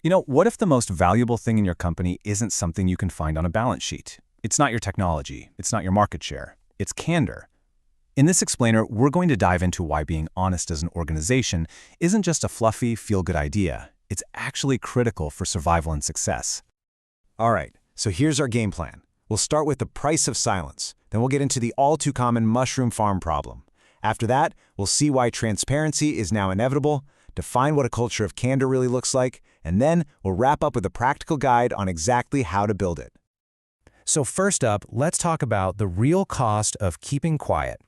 What if the most valuable thing in your company isn't something you can find on a balance sheet? It's not your technology. It's not your market share. It's candor. In this explainer, we're going to dive into why being honest as an organization isn't just a fluffy, feel-good idea. It's actually critical for survival and success. All right, so here's our game plan. We'll start with the price of silence. Then we'll get into the all-too-common mushroom farm problem. After that, we'll see why transparency is now inevitable, define what a culture of candor really looks like, and then we'll wrap up with a practical guide on exactly how to build it. So first up, let's talk about the real cost of keeping quiet.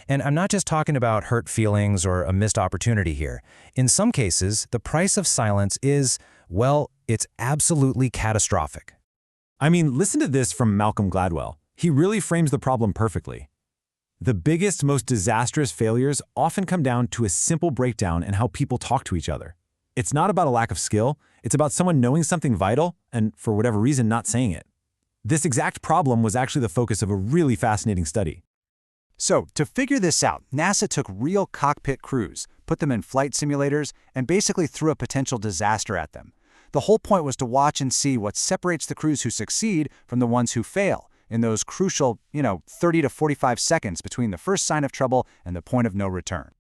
And I'm not just talking about hurt feelings or a missed opportunity here. In some cases, the price of silence is, well, it's absolutely catastrophic. I mean, listen to this from Malcolm Gladwell. He really frames the problem perfectly. The biggest, most disastrous failures often come down to a simple breakdown in how people talk to each other. It's not about a lack of skill, it's about someone knowing something vital and, for whatever reason, not saying it. This exact problem was actually the focus of a really fascinating study. So, to figure this out, NASA took real cockpit crews, put them in flight simulators, and basically threw a potential disaster at them. The whole point was to watch and see what separates the crews who succeed from the ones who fail, in those crucial, 30 to 45 seconds between the first sign of trouble and the point of no return.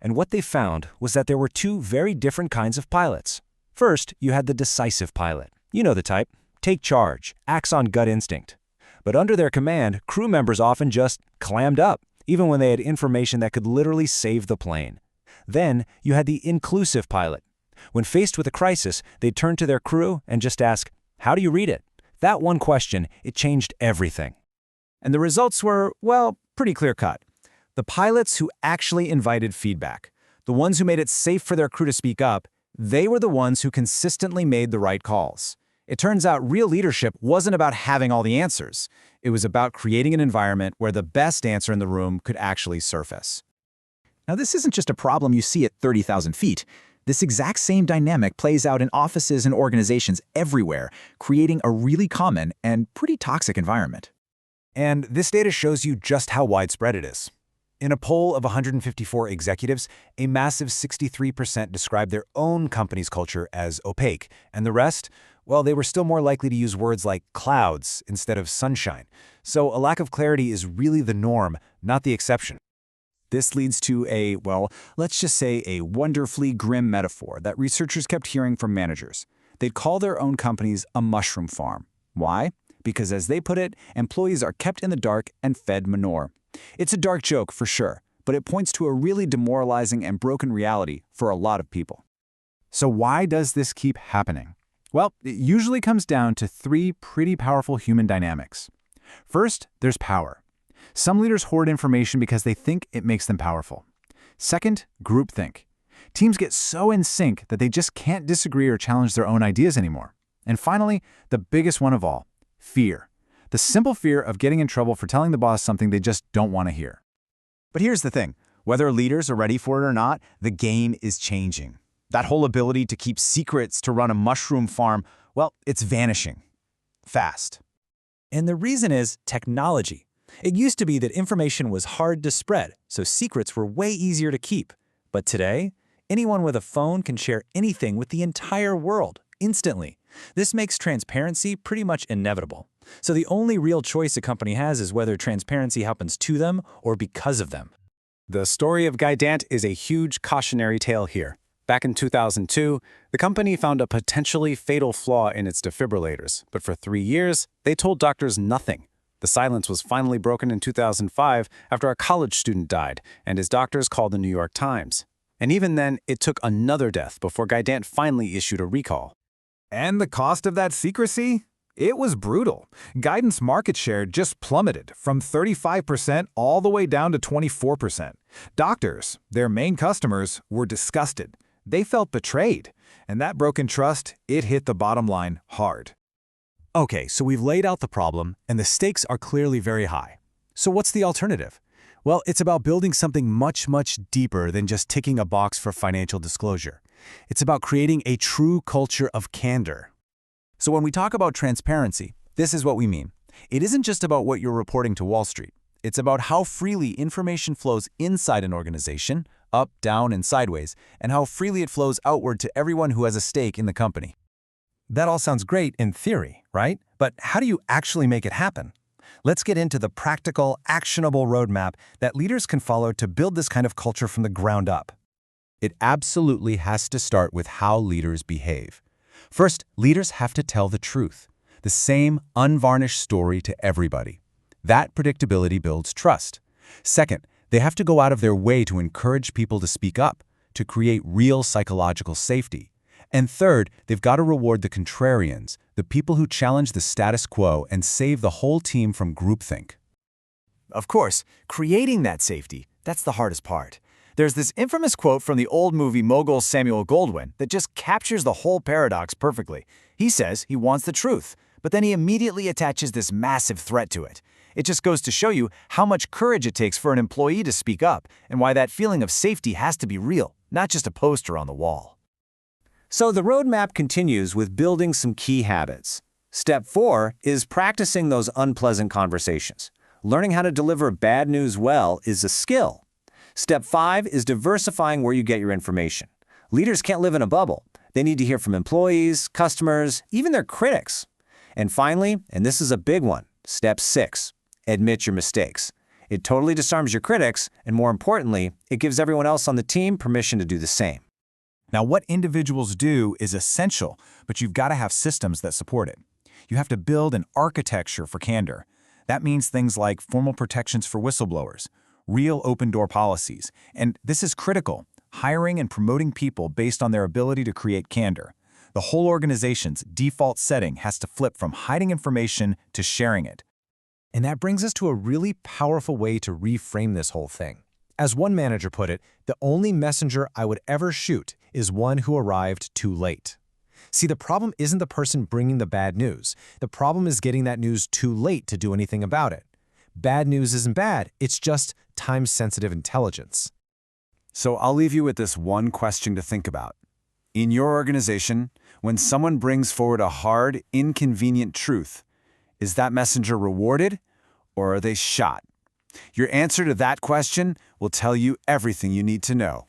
And what they found was that there were two very different kinds of pilots. First, you had the decisive pilot. You know the type. Take charge, acts on gut instinct. But under their command, crew members often just clammed up, even when they had information that could literally save the plane. Then, you had the inclusive pilot. When faced with a crisis, they'd turn to their crew and just ask, "How do you read it?" That one question, it changed everything. And the results were, well, pretty clear-cut. The pilots who actually invited feedback, the ones who made it safe for their crew to speak up, they were the ones who consistently made the right calls. It turns out real leadership wasn't about having all the answers. It was about creating an environment where the best answer in the room could actually surface. Now, this isn't just a problem you see at 30,000 feet. This exact same dynamic plays out in offices and organizations everywhere, creating a really common and pretty toxic environment. And this data shows you just how widespread it is. In a poll of 154 executives, a massive 63% described their own company's culture as opaque, and the rest, well, they were still more likely to use words like clouds instead of sunshine. So a lack of clarity is really the norm, not the exception. This leads to let's just say a wonderfully grim metaphor that researchers kept hearing from managers. They'd call their own companies a mushroom farm. Why? Because as they put it, employees are kept in the dark and fed manure. It's a dark joke for sure, but it points to a really demoralizing and broken reality for a lot of people. So why does this keep happening? Well, it usually comes down to three pretty powerful human dynamics. First, there's power. Some leaders hoard information because they think it makes them powerful. Second, groupthink. Teams get so in sync that they just can't disagree or challenge their own ideas anymore. And finally, the biggest one of all, fear. The simple fear of getting in trouble for telling the boss something they just don't want to hear. But here's the thing. Whether leaders are ready for it or not, the game is changing. That whole ability to keep secrets to run a mushroom farm, well, it's vanishing. Fast. And the reason is technology. It used to be that information was hard to spread, so secrets were way easier to keep. But today, anyone with a phone can share anything with the entire world, instantly. This makes transparency pretty much inevitable. So the only real choice a company has is whether transparency happens to them or because of them. The story of Guidant is a huge cautionary tale here. Back in 2002, the company found a potentially fatal flaw in its defibrillators, but for 3 years, they told doctors nothing. The silence was finally broken in 2005 after a college student died, and his doctors called the New York Times. And even then, it took another death before Guidant finally issued a recall. And the cost of that secrecy? It was brutal. Guidant's market share just plummeted from 35% all the way down to 24%. Doctors, their main customers, were disgusted. They felt betrayed. And that broken trust, it hit the bottom line hard. Okay, so we've laid out the problem, and the stakes are clearly very high. So what's the alternative? Well, it's about building something much, much deeper than just ticking a box for financial disclosure. It's about creating a true culture of candor. So when we talk about transparency, this is what we mean. It isn't just about what you're reporting to Wall Street. It's about how freely information flows inside an organization, up, down, and sideways, and how freely it flows outward to everyone who has a stake in the company. That all sounds great in theory, right? But how do you actually make it happen? Let's get into the practical, actionable roadmap that leaders can follow to build this kind of culture from the ground up. It absolutely has to start with how leaders behave. First, leaders have to tell the truth, the same unvarnished story to everybody. That predictability builds trust. Second, they have to go out of their way to encourage people to speak up, to create real psychological safety. And third, they've got to reward the contrarians, the people who challenge the status quo and save the whole team from groupthink. Of course, creating that safety, that's the hardest part. There's this infamous quote from the old movie mogul Samuel Goldwyn that just captures the whole paradox perfectly. He says he wants the truth, but then he immediately attaches this massive threat to it. It just goes to show you how much courage it takes for an employee to speak up and why that feeling of safety has to be real, not just a poster on the wall. So the roadmap continues with building some key habits. Step 4 is practicing those unpleasant conversations. Learning how to deliver bad news well is a skill. Step 5 is diversifying where you get your information. Leaders can't live in a bubble. They need to hear from employees, customers, even their critics. And finally, and this is a big one, Step 6, admit your mistakes. It totally disarms your critics, and more importantly, it gives everyone else on the team permission to do the same. Now, what individuals do is essential, but you've got to have systems that support it. You have to build an architecture for candor. That means things like formal protections for whistleblowers, real open-door policies, and this is critical, hiring and promoting people based on their ability to create candor. The whole organization's default setting has to flip from hiding information to sharing it. And that brings us to a really powerful way to reframe this whole thing. As one manager put it, the only messenger I would ever shoot is one who arrived too late. See, the problem isn't the person bringing the bad news. The problem is getting that news too late to do anything about it. Bad news isn't bad, it's just time-sensitive intelligence. So I'll leave you with this one question to think about. In your organization, when someone brings forward a hard, inconvenient truth, is that messenger rewarded or are they shot? Your answer to that question will tell you everything you need to know.